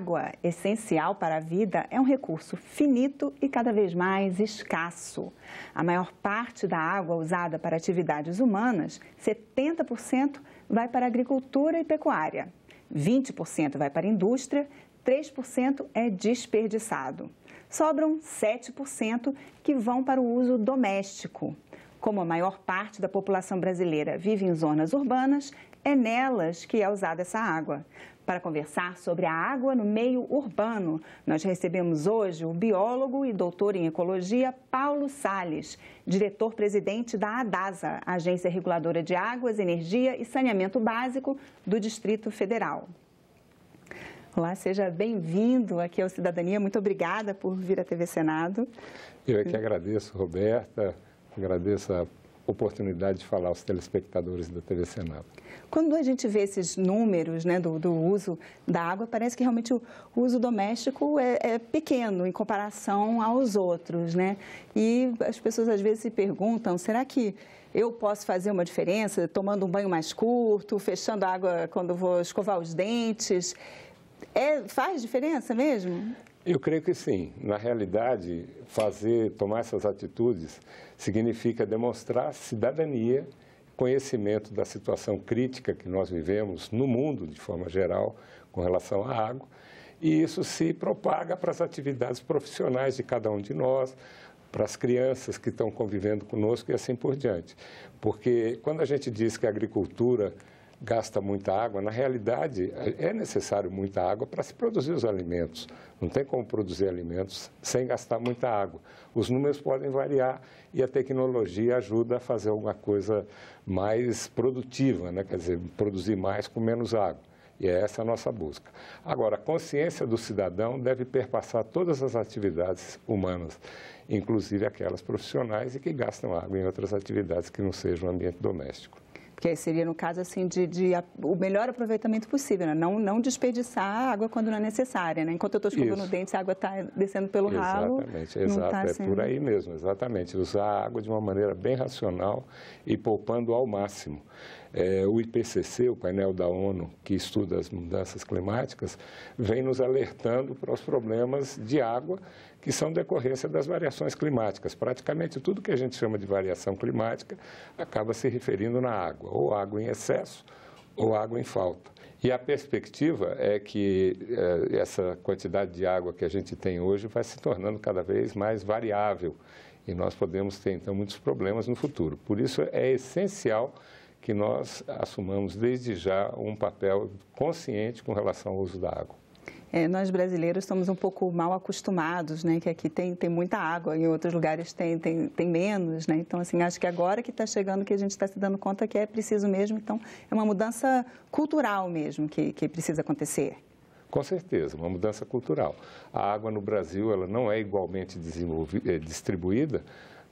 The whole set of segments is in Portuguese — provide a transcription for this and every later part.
água, essencial para a vida, é um recurso finito e cada vez mais escasso. A maior parte da água usada para atividades humanas, 70%, vai para a agricultura e pecuária. 20% vai para a indústria, 3% é desperdiçado. Sobram 7% que vão para o uso doméstico. Como a maior parte da população brasileira vive em zonas urbanas, é nelas que é usada essa água. Para conversar sobre a água no meio urbano, nós recebemos hoje o biólogo e doutor em ecologia Paulo Salles, diretor-presidente da ADASA, Agência Reguladora de Águas, Energia e Saneamento Básico do Distrito Federal. Olá, seja bem-vindo aqui ao Cidadania. Muito obrigada por vir à TV Senado. Eu é que agradeço, Roberta, agradeço a oportunidade de falar aos telespectadores da TV Senado. Quando a gente vê esses números, né, do uso da água, parece que realmente o uso doméstico é pequeno em comparação aos outros, né? E as pessoas às vezes se perguntam, será que eu posso fazer uma diferença tomando um banho mais curto, fechando a água quando vou escovar os dentes? Faz diferença mesmo? Eu creio que sim. Na realidade, tomar essas atitudes significa demonstrar cidadania, conhecimento da situação crítica que nós vivemos no mundo, de forma geral, com relação à água, e isso se propaga para as atividades profissionais de cada um de nós, para as crianças que estão convivendo conosco e assim por diante. Porque quando a gente diz que a agricultura gasta muita água, na realidade é necessário muita água para se produzir os alimentos. Não tem como produzir alimentos sem gastar muita água. Os números podem variar e a tecnologia ajuda a fazer alguma coisa mais produtiva, né? Quer dizer, produzir mais com menos água. E é essa a nossa busca. Agora, a consciência do cidadão deve perpassar todas as atividades humanas, inclusive aquelas profissionais e que gastam água em outras atividades que não sejam o ambiente doméstico. Porque seria, no caso, assim, o melhor aproveitamento possível, né? Não desperdiçar a água quando não é necessária, né? Enquanto eu estou escovando o dente, a água está descendo pelo ralo. Exatamente, exato, por aí mesmo, exatamente. Usar a água de uma maneira bem racional e poupando ao máximo. O IPCC, o painel da ONU, que estuda as mudanças climáticas, vem nos alertando para os problemas de água que são decorrência das variações climáticas. Praticamente tudo que a gente chama de variação climática acaba se referindo na água, ou água em excesso ou água em falta. E a perspectiva é que essa quantidade de água que a gente tem hoje vai se tornando cada vez mais variável e nós podemos ter, então, muitos problemas no futuro. Por isso, é essencial que nós assumamos desde já um papel consciente com relação ao uso da água. Nós brasileiros estamos um pouco mal acostumados, né? Que aqui tem muita água, em outros lugares tem menos, né? Então, assim, acho que agora que está chegando que a gente está se dando conta que é preciso mesmo. Então, é uma mudança cultural mesmo que precisa acontecer. Com certeza, uma mudança cultural. A água no Brasil ela não é igualmente distribuída.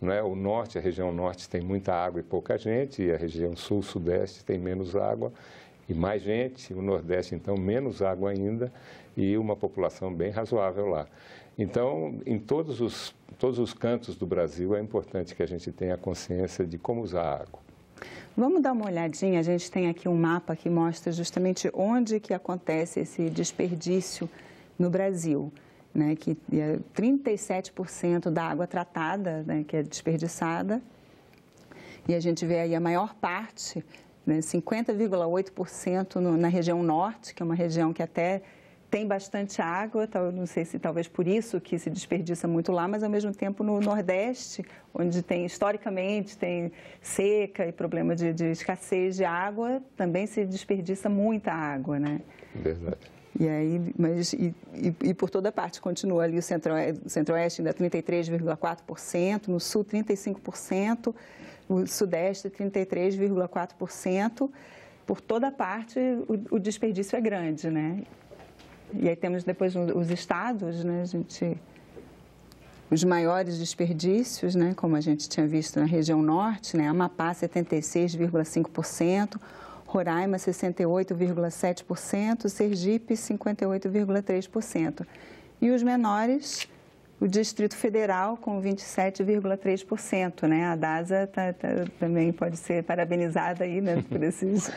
Né? O norte, a região norte tem muita água e pouca gente, e a região sul-sudeste tem menos água e mais gente, o nordeste então menos água ainda e uma população bem razoável lá. Então, em todos os cantos do Brasil é importante que a gente tenha consciência de como usar a água. Vamos dar uma olhadinha, a gente tem aqui um mapa que mostra justamente onde que acontece esse desperdício no Brasil. Né, que 37% da água tratada, né, que é desperdiçada, e a gente vê aí a maior parte, né, 50,8% na região norte, que é uma região que até tem bastante água, não sei se talvez por isso que se desperdiça muito lá, mas ao mesmo tempo no nordeste, onde historicamente tem seca e problema de escassez de água, também se desperdiça muita água, né? Verdade. E aí, e por toda parte, continua ali o centro-oeste ainda 33,4%, no sul 35%, o sudeste 33,4%. Por toda parte o desperdício é grande, né? E aí temos depois os estados, né? Os maiores desperdícios, né? Como a gente tinha visto na região norte, né? Amapá 76,5%. Roraima, 68,7%, Sergipe, 58,3%. E os menores, o Distrito Federal com 27,3%, né? A DASA também pode ser parabenizada aí, né, por esses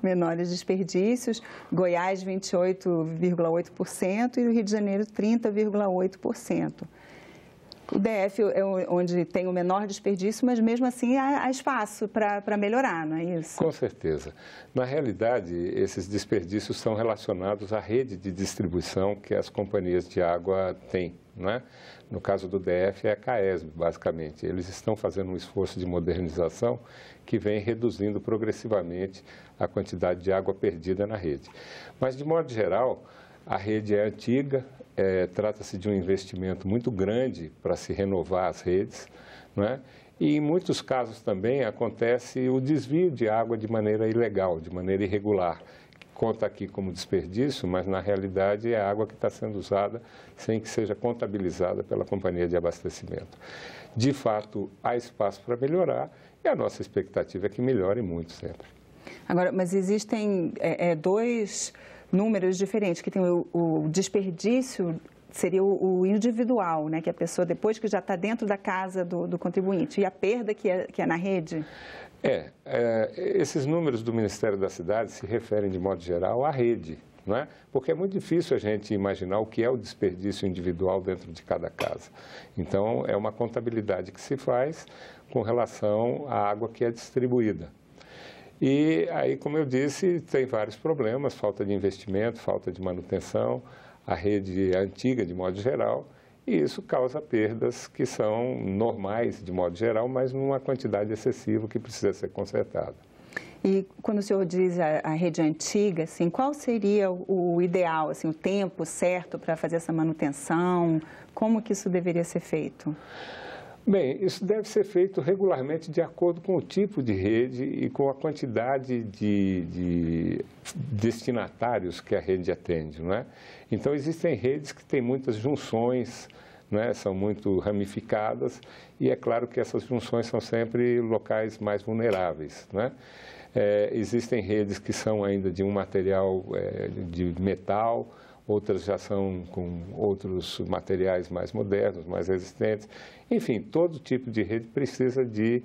menores desperdícios. Goiás, 28,8% e o Rio de Janeiro, 30,8%. O DF é onde tem o menor desperdício, mas mesmo assim há espaço para melhorar, não é isso? Com certeza. Na realidade, esses desperdícios são relacionados à rede de distribuição que as companhias de água têm, não é? No caso do DF é a CAESB, basicamente. Eles estão fazendo um esforço de modernização que vem reduzindo progressivamente a quantidade de água perdida na rede. Mas, de modo geral, a rede é antiga, trata-se de um investimento muito grande para se renovar as redes, não é? E em muitos casos também acontece o desvio de água de maneira ilegal, de maneira irregular. Conta aqui como desperdício, mas na realidade é a água que está sendo usada sem que seja contabilizada pela companhia de abastecimento. De fato, há espaço para melhorar e a nossa expectativa é que melhore muito sempre. Agora, mas existem dois números diferentes, que tem o desperdício, seria o individual, né? Que a pessoa, depois que já está dentro da casa do contribuinte, e a perda que é na rede? Esses números do Ministério da Cidade se referem, de modo geral, à rede, não é? Porque é muito difícil a gente imaginar o que é o desperdício individual dentro de cada casa. Então, é uma contabilidade que se faz com relação à água que é distribuída. E aí, como eu disse, tem vários problemas, falta de investimento, falta de manutenção, a rede é antiga de modo geral, e isso causa perdas que são normais de modo geral, mas numa quantidade excessiva que precisa ser consertada. E quando o senhor diz a rede antiga, assim, qual seria o ideal, assim, o tempo certo para fazer essa manutenção? Como que isso deveria ser feito? Bem, isso deve ser feito regularmente de acordo com o tipo de rede e com a quantidade de destinatários que a rede atende, não é? Então, existem redes que têm muitas junções, não é? São muito ramificadas e é claro que essas junções são sempre locais mais vulneráveis, não é? Existem redes que são ainda de um material de metal, outras já são com outros materiais mais modernos, mais resistentes. Enfim, todo tipo de rede precisa de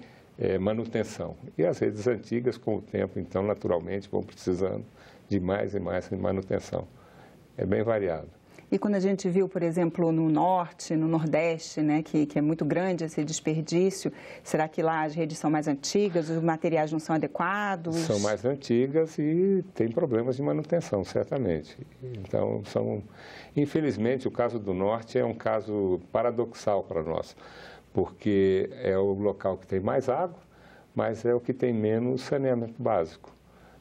manutenção. E as redes antigas, com o tempo, então, naturalmente, vão precisando de mais e mais manutenção. É bem variado. E quando a gente viu, por exemplo, no Norte, no Nordeste, né, que é muito grande esse desperdício, será que lá as redes são mais antigas, os materiais não são adequados? São mais antigas e tem problemas de manutenção, certamente. Então, infelizmente, o caso do Norte é um caso paradoxal para nós, porque é o local que tem mais água, mas é o que tem menos saneamento básico.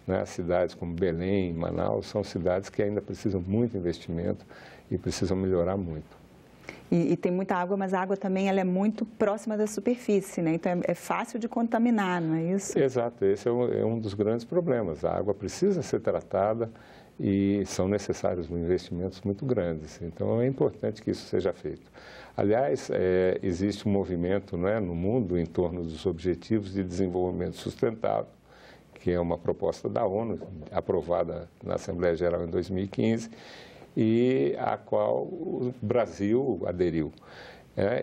As cidades como Belém, Manaus, são cidades que ainda precisam muito investimento e precisam melhorar muito. E tem muita água, mas a água também ela é muito próxima da superfície, né? Então é fácil de contaminar, não é isso? Exato, esse é um dos grandes problemas. A água precisa ser tratada e são necessários investimentos muito grandes. Então é importante que isso seja feito. Aliás, existe um movimento, né, no mundo em torno dos Objetivos de Desenvolvimento Sustentável, que é uma proposta da ONU, aprovada na Assembleia Geral em 2015, e a qual o Brasil aderiu.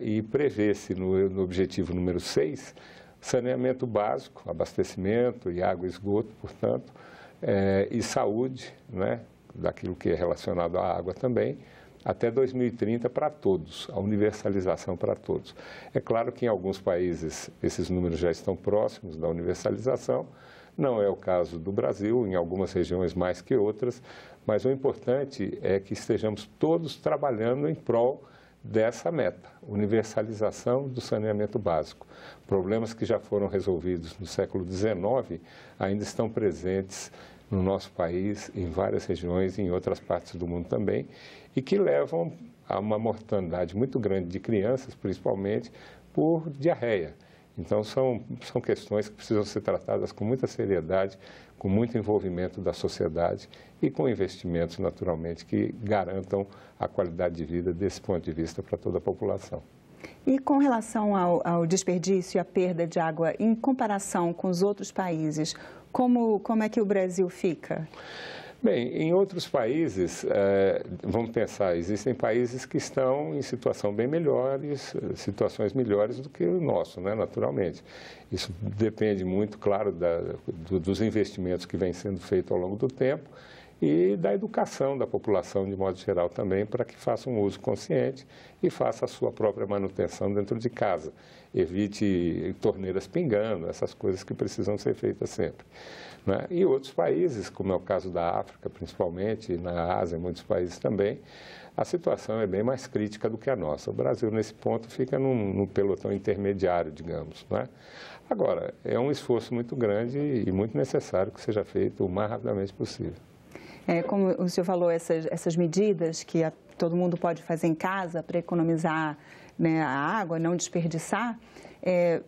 E prevê-se no objetivo número 6, saneamento básico, abastecimento e água e esgoto, portanto, e saúde, né, daquilo que é relacionado à água também, até 2030 para todos, a universalização para todos. É claro que em alguns países esses números já estão próximos da universalização, não é o caso do Brasil, em algumas regiões mais que outras, mas o importante é que estejamos todos trabalhando em prol dessa meta, universalização do saneamento básico. Problemas que já foram resolvidos no século XIX ainda estão presentes no nosso país, em várias regiões e em outras partes do mundo também, e que levam a uma mortandade muito grande de crianças, principalmente por diarreia. Então, são questões que precisam ser tratadas com muita seriedade, com muito envolvimento da sociedade e com investimentos, naturalmente, que garantam a qualidade de vida desse ponto de vista para toda a população. E com relação ao desperdício e à perda de água, em comparação com os outros países, como é que o Brasil fica? Bem, em outros países, vamos pensar, existem países que estão em situação bem melhores, situações melhores do que o nosso, né, naturalmente. Isso depende muito, claro, dos investimentos que vêm sendo feitos ao longo do tempo e da educação da população, de modo geral, também, para que faça um uso consciente e faça a sua própria manutenção dentro de casa. Evite torneiras pingando, essas coisas que precisam ser feitas sempre, né? E outros países, como é o caso da África, principalmente, na Ásia, em muitos países também, a situação é bem mais crítica do que a nossa. O Brasil, nesse ponto, fica num pelotão intermediário, digamos, né? Agora, é um esforço muito grande e muito necessário que seja feito o mais rapidamente possível. Como o senhor falou, essas medidas que todo mundo pode fazer em casa para economizar, né, a água, não desperdiçar,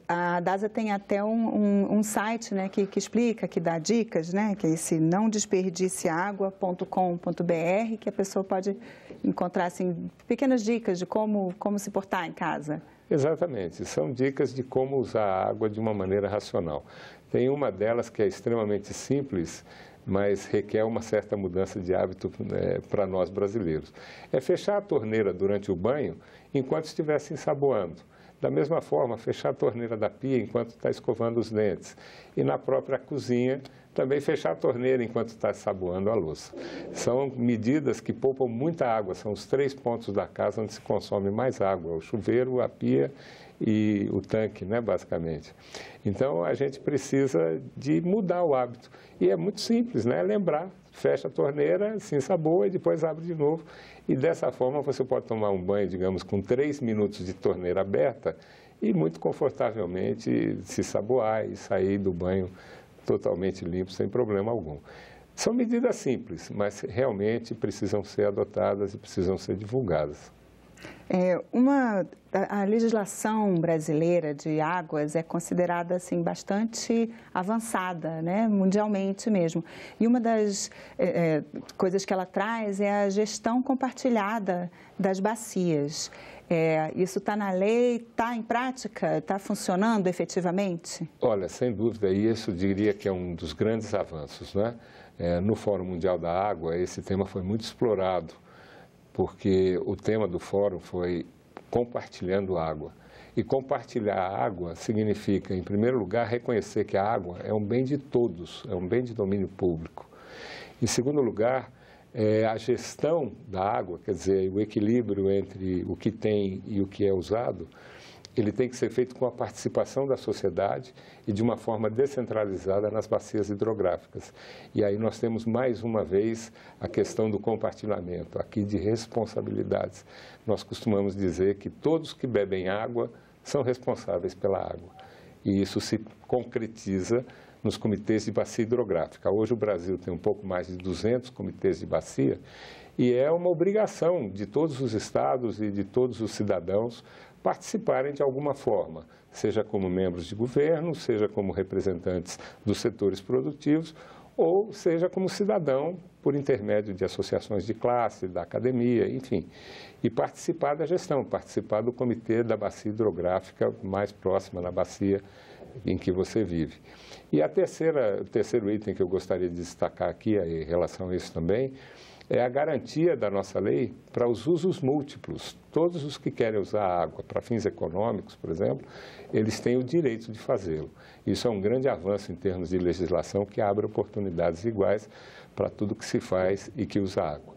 a DASA tem até um site, né, que explica, que dá dicas, né, que é esse nãodesperdiceagua.com.br, que a pessoa pode encontrar assim, pequenas dicas de como se portar em casa. Exatamente, são dicas de como usar a água de uma maneira racional. Tem uma delas que é extremamente simples, mas requer uma certa mudança de hábito para nós brasileiros. É fechar a torneira durante o banho enquanto estiver se ensaboando. Da mesma forma, fechar a torneira da pia enquanto está escovando os dentes. E na própria cozinha, também fechar a torneira enquanto está ensaboando a louça. São medidas que poupam muita água, são os 3 pontos da casa onde se consome mais água: o chuveiro, a pia e o tanque, né, basicamente. Então, a gente precisa de mudar o hábito. E é muito simples, né? Lembrar, fecha a torneira, se ensaboa e depois abre de novo. E dessa forma você pode tomar um banho, digamos, com 3 minutos de torneira aberta e muito confortavelmente se saboar e sair do banho totalmente limpo, sem problema algum. São medidas simples, mas realmente precisam ser adotadas e precisam ser divulgadas. A legislação brasileira de águas é considerada assim, bastante avançada, né, mundialmente mesmo. E uma das coisas que ela traz é a gestão compartilhada das bacias. Isso está na lei, está em prática, está funcionando efetivamente? Olha, sem dúvida, e isso diria que é um dos grandes avanços, né? No Fórum Mundial da Água, esse tema foi muito explorado, porque o tema do fórum foi compartilhando água. E compartilhar a água significa, em primeiro lugar, reconhecer que a água é um bem de todos, é um bem de domínio público. Em segundo lugar, a gestão da água, quer dizer, o equilíbrio entre o que tem e o que é usado, ele tem que ser feito com a participação da sociedade e de uma forma descentralizada nas bacias hidrográficas. E aí nós temos mais uma vez a questão do compartilhamento, aqui de responsabilidades. Nós costumamos dizer que todos que bebem água são responsáveis pela água. E isso se concretiza nos comitês de bacia hidrográfica. Hoje o Brasil tem um pouco mais de 200 comitês de bacia e é uma obrigação de todos os estados e de todos os cidadãos participarem de alguma forma, seja como membros de governo, seja como representantes dos setores produtivos, ou seja como cidadão por intermédio de associações de classe, da academia, enfim, e participar da gestão, participar do comitê da bacia hidrográfica mais próxima na bacia em que você vive. E o terceiro item que eu gostaria de destacar aqui, em relação a isso também, é a garantia da nossa lei para os usos múltiplos. Todos os que querem usar a água para fins econômicos, por exemplo, eles têm o direito de fazê-lo. Isso é um grande avanço em termos de legislação que abre oportunidades iguais para tudo que se faz e que usa água.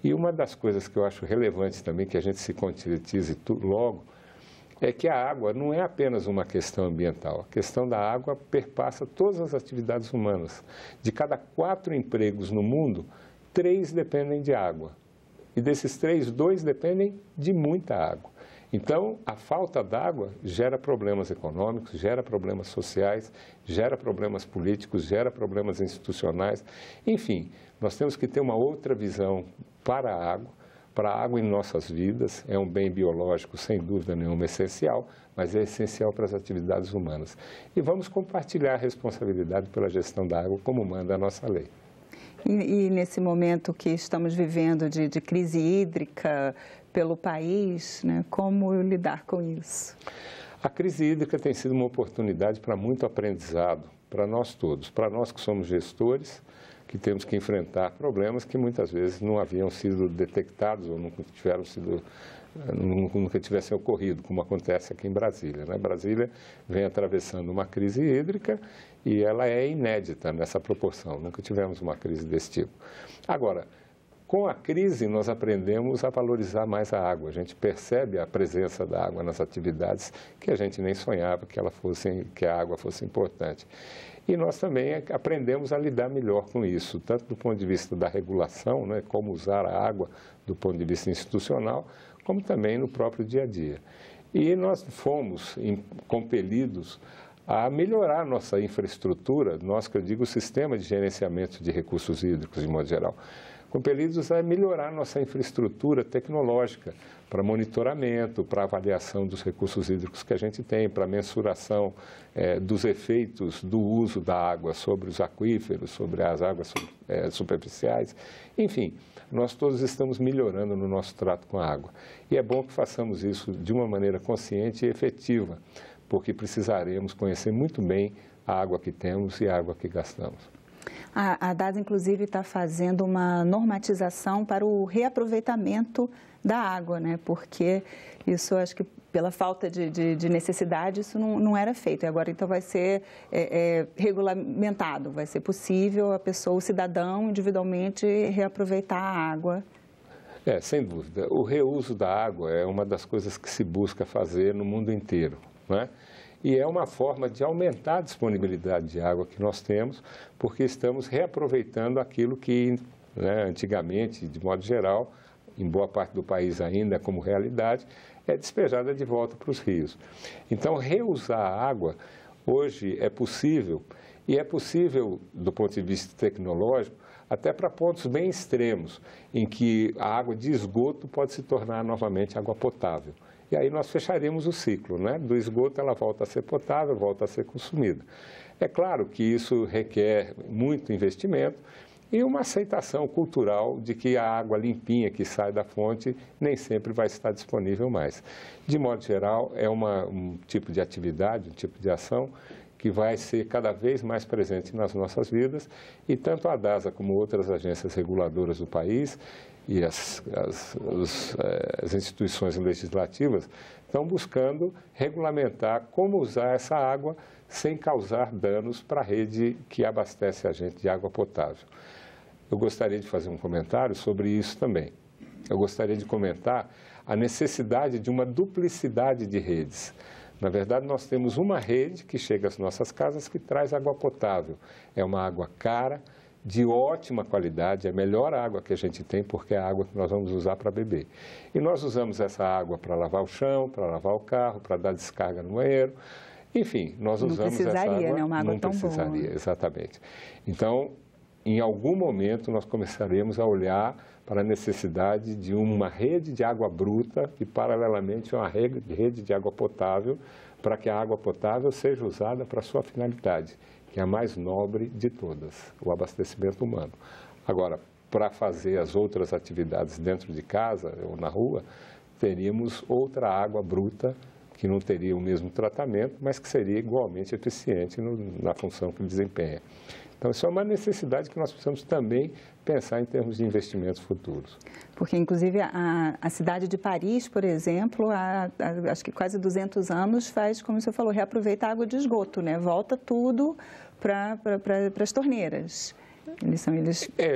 E uma das coisas que eu acho relevante também, que a gente se conscientize logo, é que a água não é apenas uma questão ambiental. A questão da água perpassa todas as atividades humanas. De cada 4 empregos no mundo, 3 dependem de água. E desses 3, 2 dependem de muita água. Então, a falta d'água gera problemas econômicos, gera problemas sociais, gera problemas políticos, gera problemas institucionais. Enfim, nós temos que ter uma outra visão para a água em nossas vidas. É um bem biológico, sem dúvida nenhuma, essencial, mas é essencial para as atividades humanas. E vamos compartilhar a responsabilidade pela gestão da água, como manda a nossa lei. E nesse momento que estamos vivendo de crise hídrica pelo país, né, como lidar com isso? A crise hídrica tem sido uma oportunidade para muito aprendizado, para nós todos, para nós que somos gestores, que temos que enfrentar problemas que muitas vezes não haviam sido detectados ou nunca tivessem ocorrido, como acontece aqui em Brasília, né? Brasília vem atravessando uma crise hídrica e ela é inédita nessa proporção, nunca tivemos uma crise desse tipo. Agora, com a crise, nós aprendemos a valorizar mais a água. A gente percebe a presença da água nas atividades que a gente nem sonhava que a água fosse importante. E nós também aprendemos a lidar melhor com isso, tanto do ponto de vista da regulação, né, como usar a água do ponto de vista institucional, como também no próprio dia a dia. E nós fomos compelidos a melhorar nossa infraestrutura, que eu digo o sistema de gerenciamento de recursos hídricos, de modo geral, compelidos a melhorar nossa infraestrutura tecnológica para monitoramento, para avaliação dos recursos hídricos que a gente tem, para mensuração dos efeitos do uso da água sobre os aquíferos, sobre as águas superficiais. Enfim, nós todos estamos melhorando no nosso trato com a água. E é bom que façamos isso de uma maneira consciente e efetiva, porque precisaremos conhecer muito bem a água que temos e a água que gastamos. A DASA, inclusive, está fazendo uma normatização para o reaproveitamento da água, né? Porque isso, acho que pela falta de necessidade, isso não era feito. E agora, então, vai ser regulamentado, vai ser possível a pessoa, o cidadão, individualmente, reaproveitar a água. Sem dúvida. O reuso da água é uma das coisas que se busca fazer no mundo inteiro, né? E é uma forma de aumentar a disponibilidade de água que nós temos, porque estamos reaproveitando aquilo que, né, antigamente, de modo geral, em boa parte do país ainda como realidade, é despejada de volta para os rios. Então, reusar a água hoje é possível, e é possível do ponto de vista tecnológico, até para pontos bem extremos, em que a água de esgoto pode se tornar novamente água potável. E aí nós fecharíamos o ciclo, né? Do esgoto ela volta a ser potável, volta a ser consumida. É claro que isso requer muito investimento e uma aceitação cultural de que a água limpinha que sai da fonte nem sempre vai estar disponível mais. De modo geral, é um tipo de atividade, um tipo de ação que vai ser cada vez mais presente nas nossas vidas e tanto a DASA como outras agências reguladoras do país e as instituições legislativas estão buscando regulamentar como usar essa água sem causar danos para a rede que abastece a gente de água potável. Eu gostaria de fazer um comentário sobre isso também. Eu gostaria de comentar a necessidade de uma duplicidade de redes. Na verdade, nós temos uma rede que chega às nossas casas que traz água potável. É uma água cara, de ótima qualidade, é a melhor água que a gente tem, porque é a água que nós vamos usar para beber. E nós usamos essa água para lavar o chão, para lavar o carro, para dar descarga no banheiro. Enfim, nós usamos essa água... Não precisaria, né? Uma água tão boa. Não precisaria, exatamente. Então, em algum momento, nós começaremos a olhar para a necessidade de uma rede de água bruta e, paralelamente, uma rede de água potável, para que a água potável seja usada para a sua finalidade, que é a mais nobre de todas, o abastecimento humano. Agora, para fazer as outras atividades dentro de casa ou na rua, teríamos outra água bruta que não teria o mesmo tratamento, mas que seria igualmente eficiente na função que desempenha. Então, isso é uma necessidade que nós precisamos também pensar em termos de investimentos futuros. Porque, inclusive, a cidade de Paris, por exemplo, acho que quase 200 anos faz, como o senhor falou, reaproveita a água de esgoto, né? Volta tudo para as torneiras. Isso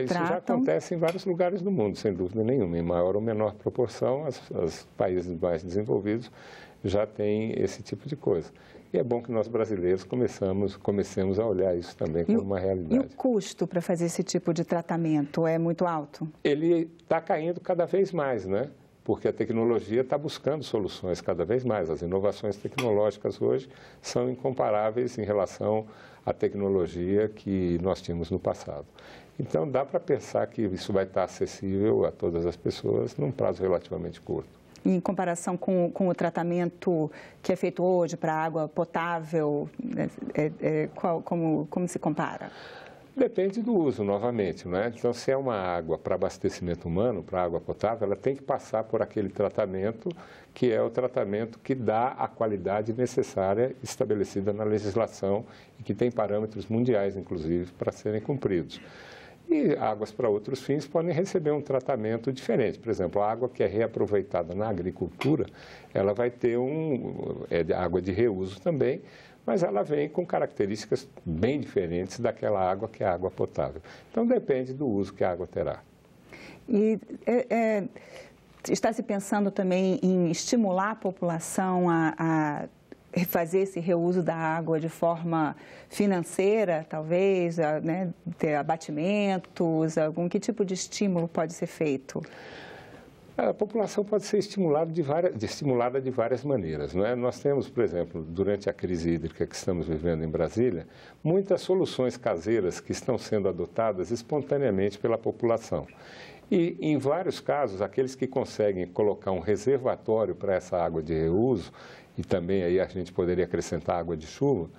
já acontece em vários lugares do mundo, sem dúvida nenhuma. Em maior ou menor proporção, os países mais desenvolvidos já têm esse tipo de coisa. E é bom que nós brasileiros comecemos a olhar isso também como uma realidade. E o custo para fazer esse tipo de tratamento é muito alto? Ele está caindo cada vez mais, né? Porque a tecnologia está buscando soluções cada vez mais. As inovações tecnológicas hoje são incomparáveis em relação à tecnologia que nós tínhamos no passado. Então, dá para pensar que isso vai estar acessível a todas as pessoas num prazo relativamente curto. Em comparação com o tratamento que é feito hoje para água potável, como se compara? Depende do uso, novamente, né? Então, se é uma água para abastecimento humano, para água potável, ela tem que passar por aquele tratamento que é o tratamento que dá a qualidade necessária estabelecida na legislação e que tem parâmetros mundiais, inclusive, para serem cumpridos. E águas para outros fins podem receber um tratamento diferente. Por exemplo, a água que é reaproveitada na agricultura, ela vai ter água de reuso também, mas ela vem com características bem diferentes daquela água que é água potável. Então, depende do uso que a água terá. E está se pensando também em estimular a população a fazer esse reuso da água de forma financeira, talvez, né, ter abatimentos, que tipo de estímulo pode ser feito? A população pode ser estimulada de várias maneiras, não é? Nós temos, por exemplo, durante a crise hídrica que estamos vivendo em Brasília, muitas soluções caseiras que estão sendo adotadas espontaneamente pela população. E, em vários casos, aqueles que conseguem colocar um reservatório para essa água de reuso, e também aí a gente poderia acrescentar água de chuva,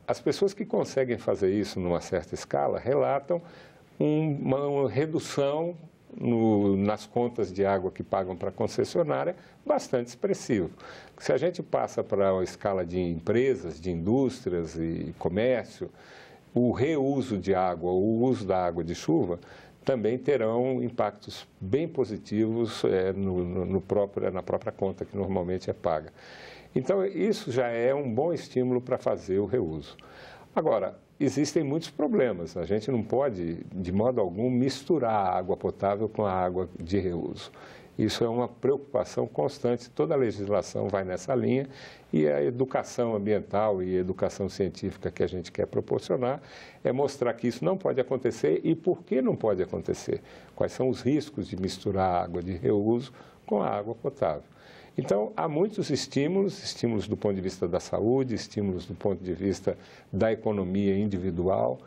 as pessoas que conseguem fazer isso numa certa escala relatam uma redução nas contas de água que pagam para a concessionária bastante expressivo. Se a gente passa para a escala de empresas, de indústrias e comércio, o reuso de água, o uso da água de chuva, também terão impactos bem positivos na própria conta que normalmente é paga. Então, isso já é um bom estímulo para fazer o reuso. Agora, existem muitos problemas. A gente não pode, de modo algum, misturar a água potável com a água de reuso. Isso é uma preocupação constante, toda a legislação vai nessa linha e a educação ambiental e a educação científica que a gente quer proporcionar é mostrar que isso não pode acontecer e por que não pode acontecer. Quais são os riscos de misturar a água de reuso com a água potável. Então, há muitos estímulos do ponto de vista da saúde, estímulos do ponto de vista da economia individual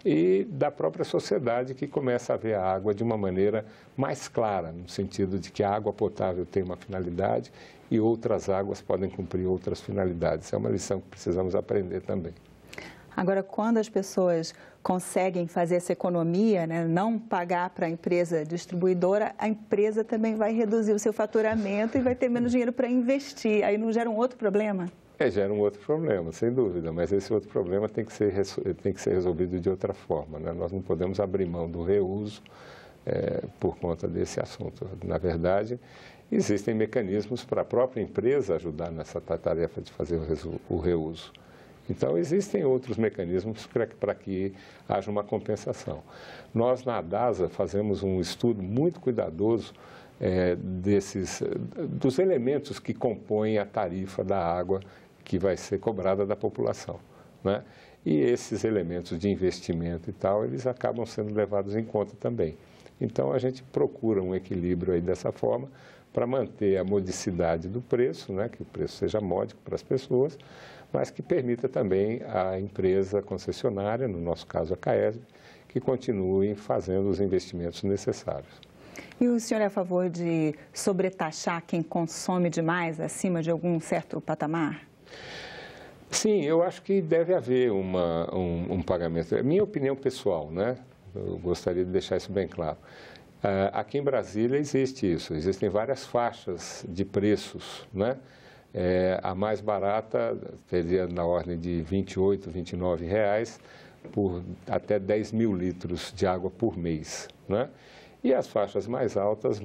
e da própria sociedade que começa a ver a água de uma maneira mais clara, no sentido de que a água potável tem uma finalidade e outras águas podem cumprir outras finalidades. É uma lição que precisamos aprender também. Agora, quando as pessoas conseguem fazer essa economia, né, não pagar para a empresa distribuidora, a empresa também vai reduzir o seu faturamento e vai ter menos dinheiro para investir. Aí não gera um outro problema? Gera um outro problema, sem dúvida, mas esse outro problema tem que ser resolvido de outra forma, né? Nós não podemos abrir mão do reuso por conta desse assunto. Na verdade, existem mecanismos para a própria empresa ajudar nessa tarefa de fazer o reuso. Então, existem outros mecanismos para que haja uma compensação. Nós, na ADASA, fazemos um estudo muito cuidadoso dos elementos que compõem a tarifa da água que vai ser cobrada da população, né? E esses elementos de investimento e tal, eles acabam sendo levados em conta também. Então, a gente procura um equilíbrio aí dessa forma para manter a modicidade do preço, né? Que o preço seja módico para as pessoas, mas que permita também à empresa concessionária, no nosso caso a CAESB, que continue fazendo os investimentos necessários. E o senhor é a favor de sobretaxar quem consome demais acima de algum certo patamar? Sim, eu acho que deve haver um pagamento. É minha opinião pessoal, né? Eu gostaria de deixar isso bem claro. Aqui em Brasília existe isso, existem várias faixas de preços, né? A mais barata teria na ordem de R$ 28, R$ 29 por até 10 mil litros de água por mês, né? E as faixas mais altas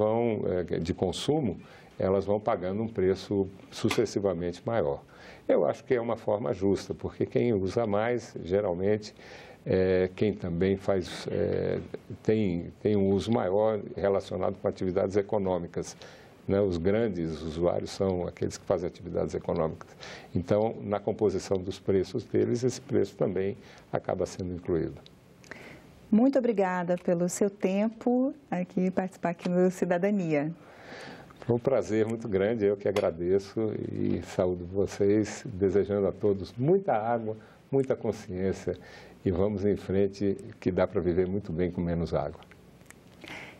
de consumo, elas vão pagando um preço sucessivamente maior. Eu acho que é uma forma justa, porque quem usa mais, geralmente, quem também tem um uso maior relacionado com atividades econômicas, né? Os grandes usuários são aqueles que fazem atividades econômicas. Então, na composição dos preços deles, esse preço também acaba sendo incluído. Muito obrigada pelo seu tempo participar aqui no Cidadania. Foi um prazer muito grande, eu que agradeço e saúdo vocês, desejando a todos muita água, muita consciência e vamos em frente, que dá para viver muito bem com menos água.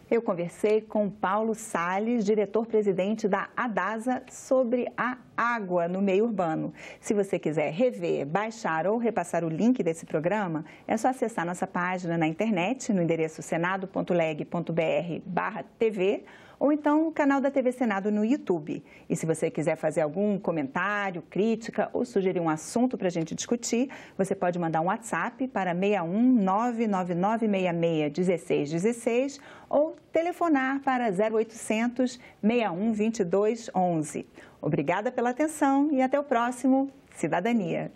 Eu conversei com Paulo Salles, diretor-presidente da ADASA, sobre a água no meio urbano. Se você quiser rever, baixar ou repassar o link desse programa, é só acessar nossa página na internet, no endereço senado.leg.br/TV, ou então o canal da TV Senado no YouTube. E se você quiser fazer algum comentário, crítica ou sugerir um assunto para a gente discutir, você pode mandar um WhatsApp para 61 999661616 ou telefonar para 0800 61 22 11. Obrigada pela atenção e até o próximo Cidadania.